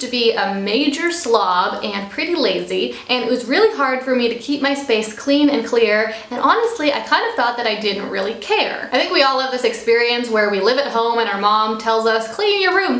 used to be a major slob and pretty lazy, and it was really hard for me to keep my space clean and clear, and honestly, I kind of thought that I didn't really care. I think we all have this experience where we live at home and our mom tells us, clean your room,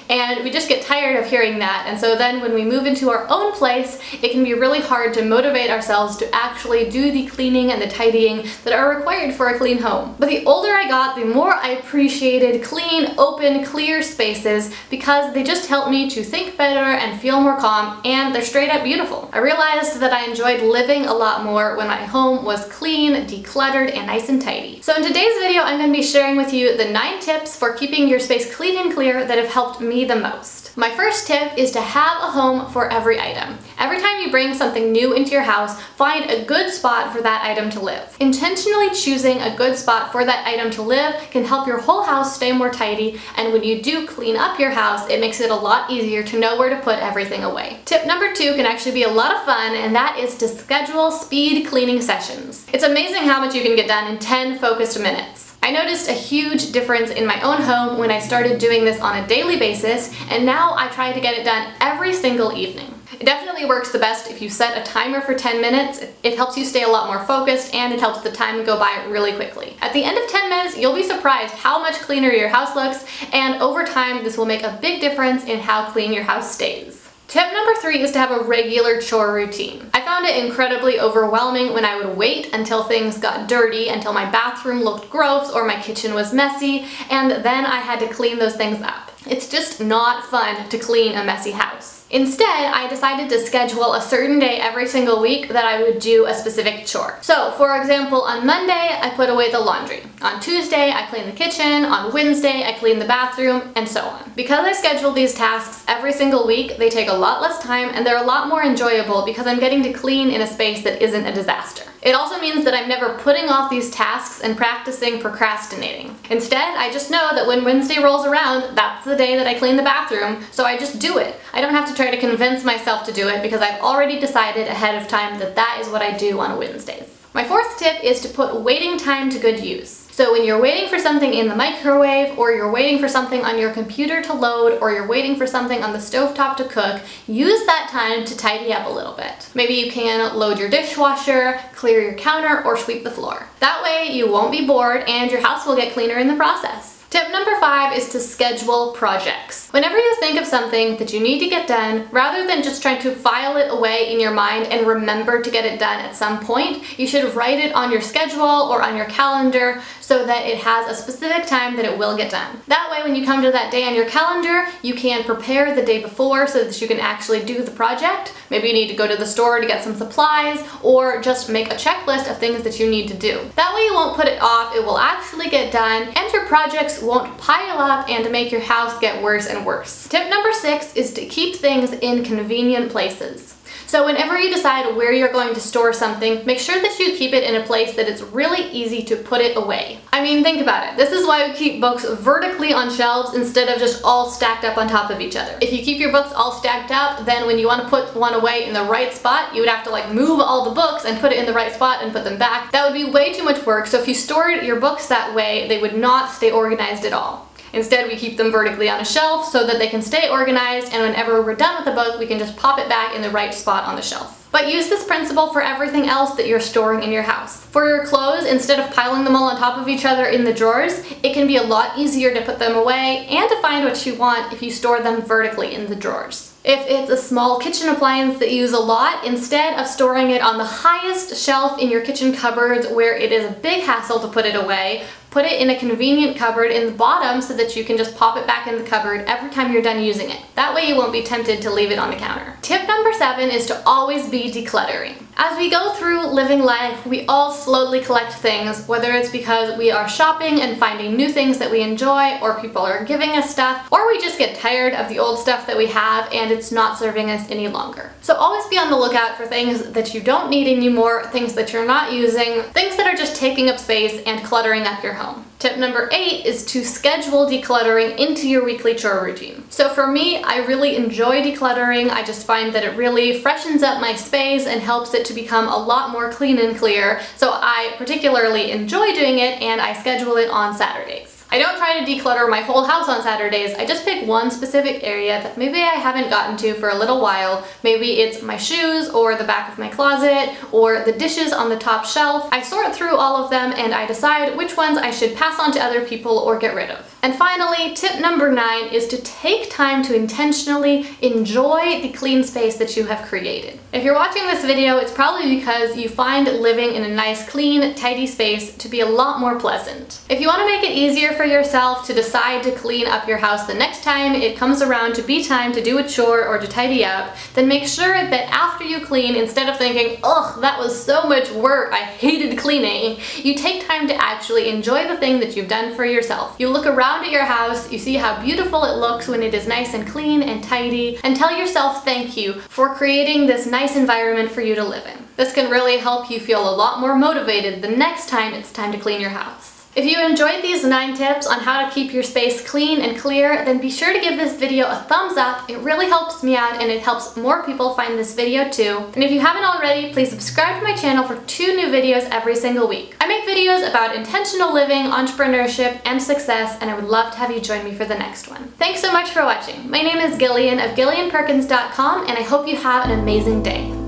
and we just get tired of hearing that, and so then when we move into our own place, it can be really hard to motivate ourselves to actually do the cleaning and the tidying that are required for a clean home. But the older I got, the more I appreciated clean, open, clear spaces because they just help me to think better and feel more calm, and they're straight up beautiful. I realized that I enjoyed living a lot more when my home was clean, decluttered, and nice and tidy. So in today's video, I'm going to be sharing with you the 9 tips for keeping your space clean and clear that have helped me the most. My first tip is to have a home for every item. Every time you bring something new into your house, find a good spot for that item to live. Intentionally choosing a good spot for that item to live can help your whole house stay more tidy, and when you do clean up your house, it makes it a lot easier to know where to put everything away. Tip number 2 can actually be a lot of fun, and that is to schedule speed cleaning sessions. It's amazing how much you can get done in 10 focused minutes. I noticed a huge difference in my own home when I started doing this on a daily basis, and now I try to get it done every single evening. It definitely works the best if you set a timer for 10 minutes. It helps you stay a lot more focused, and it helps the time go by really quickly. At the end of 10 minutes, you'll be surprised how much cleaner your house looks, and over time, this will make a big difference in how clean your house stays. Tip number 3 is to have a regular chore routine. I found it incredibly overwhelming when I would wait until things got dirty, until my bathroom looked gross or my kitchen was messy, and then I had to clean those things up. It's just not fun to clean a messy house. Instead, I decided to schedule a certain day every single week that I would do a specific chore. So, for example, on Monday, I put away the laundry. On Tuesday, I clean the kitchen. On Wednesday, I clean the bathroom, and so on. Because I schedule these tasks every single week, they take a lot less time and they're a lot more enjoyable because I'm getting to clean in a space that isn't a disaster. It also means that I'm never putting off these tasks and practicing procrastinating. Instead, I just know that when Wednesday rolls around, that's the day that I clean the bathroom, so I just do it. I don't have to try to convince myself to do it because I've already decided ahead of time that that is what I do on Wednesdays. My 4th tip is to put waiting time to good use. So when you're waiting for something in the microwave, or you're waiting for something on your computer to load, or you're waiting for something on the stovetop to cook, use that time to tidy up a little bit. Maybe you can load your dishwasher, clear your counter, or sweep the floor. That way you won't be bored and your house will get cleaner in the process. Tip number 5 is to schedule projects. Whenever you think of something that you need to get done, rather than just trying to file it away in your mind and remember to get it done at some point, you should write it on your schedule or on your calendar so that it has a specific time that it will get done. That way, when you come to that day on your calendar, you can prepare the day before so that you can actually do the project. Maybe you need to go to the store to get some supplies, or just make a checklist of things that you need to do. That way you won't put it off, it will actually get done, and your projects won't pile up and make your house get worse and worse. Tip number 6 is to keep things in convenient places. So whenever you decide where you're going to store something, make sure that you keep it in a place that it's really easy to put it away. I mean, think about it. This is why we keep books vertically on shelves instead of just all stacked up on top of each other. If you keep your books all stacked up, then when you want to put one away in the right spot, you would have to like move all the books and put it in the right spot and put them back. That would be way too much work, so if you stored your books that way, they would not stay organized at all. Instead, we keep them vertically on a shelf so that they can stay organized, and whenever we're done with the book, we can just pop it back in the right spot on the shelf. But use this principle for everything else that you're storing in your house. For your clothes, instead of piling them all on top of each other in the drawers, it can be a lot easier to put them away and to find what you want if you store them vertically in the drawers. If it's a small kitchen appliance that you use a lot, instead of storing it on the highest shelf in your kitchen cupboards where it is a big hassle to put it away, put it in a convenient cupboard in the bottom so that you can just pop it back in the cupboard every time you're done using it. That way you won't be tempted to leave it on the counter. Tip number 7 is to always be decluttering. As we go through living life, we all slowly collect things, whether it's because we are shopping and finding new things that we enjoy, or people are giving us stuff, or we just get tired of the old stuff that we have and it's not serving us any longer. So always be on the lookout for things that you don't need anymore, things that you're not using, things that are just taking up space and cluttering up your home. Tip number 8 is to schedule decluttering into your weekly chore routine. So for me, I really enjoy decluttering. I just find that it really freshens up my space and helps it to become a lot more clean and clear. So I particularly enjoy doing it, and I schedule it on Saturdays. I don't try to declutter my whole house on Saturdays. I just pick one specific area that maybe I haven't gotten to for a little while. Maybe it's my shoes or the back of my closet or the dishes on the top shelf. I sort through all of them and I decide which ones I should pass on to other people or get rid of. And finally, tip number 9 is to take time to intentionally enjoy the clean space that you have created. If you're watching this video, it's probably because you find living in a nice, clean, tidy space to be a lot more pleasant. If you want to make it easier for yourself to decide to clean up your house the next time it comes around to be time to do a chore or to tidy up, then make sure that after you clean, instead of thinking, ugh, that was so much work, I hated cleaning, you take time to actually enjoy the thing that you've done for yourself. You look around at your house, you see how beautiful it looks when it is nice and clean and tidy, and tell yourself thank you for creating this nice environment for you to live in. This can really help you feel a lot more motivated the next time it's time to clean your house. If you enjoyed these 9 tips on how to keep your space clean and clear, then be sure to give this video a thumbs up. It really helps me out and it helps more people find this video too. And if you haven't already, please subscribe to my channel for 2 new videos every single week. I make videos about intentional living, entrepreneurship, and success, and I would love to have you join me for the next one. Thanks so much for watching. My name is Gillian of GillianPerkins.com, and I hope you have an amazing day.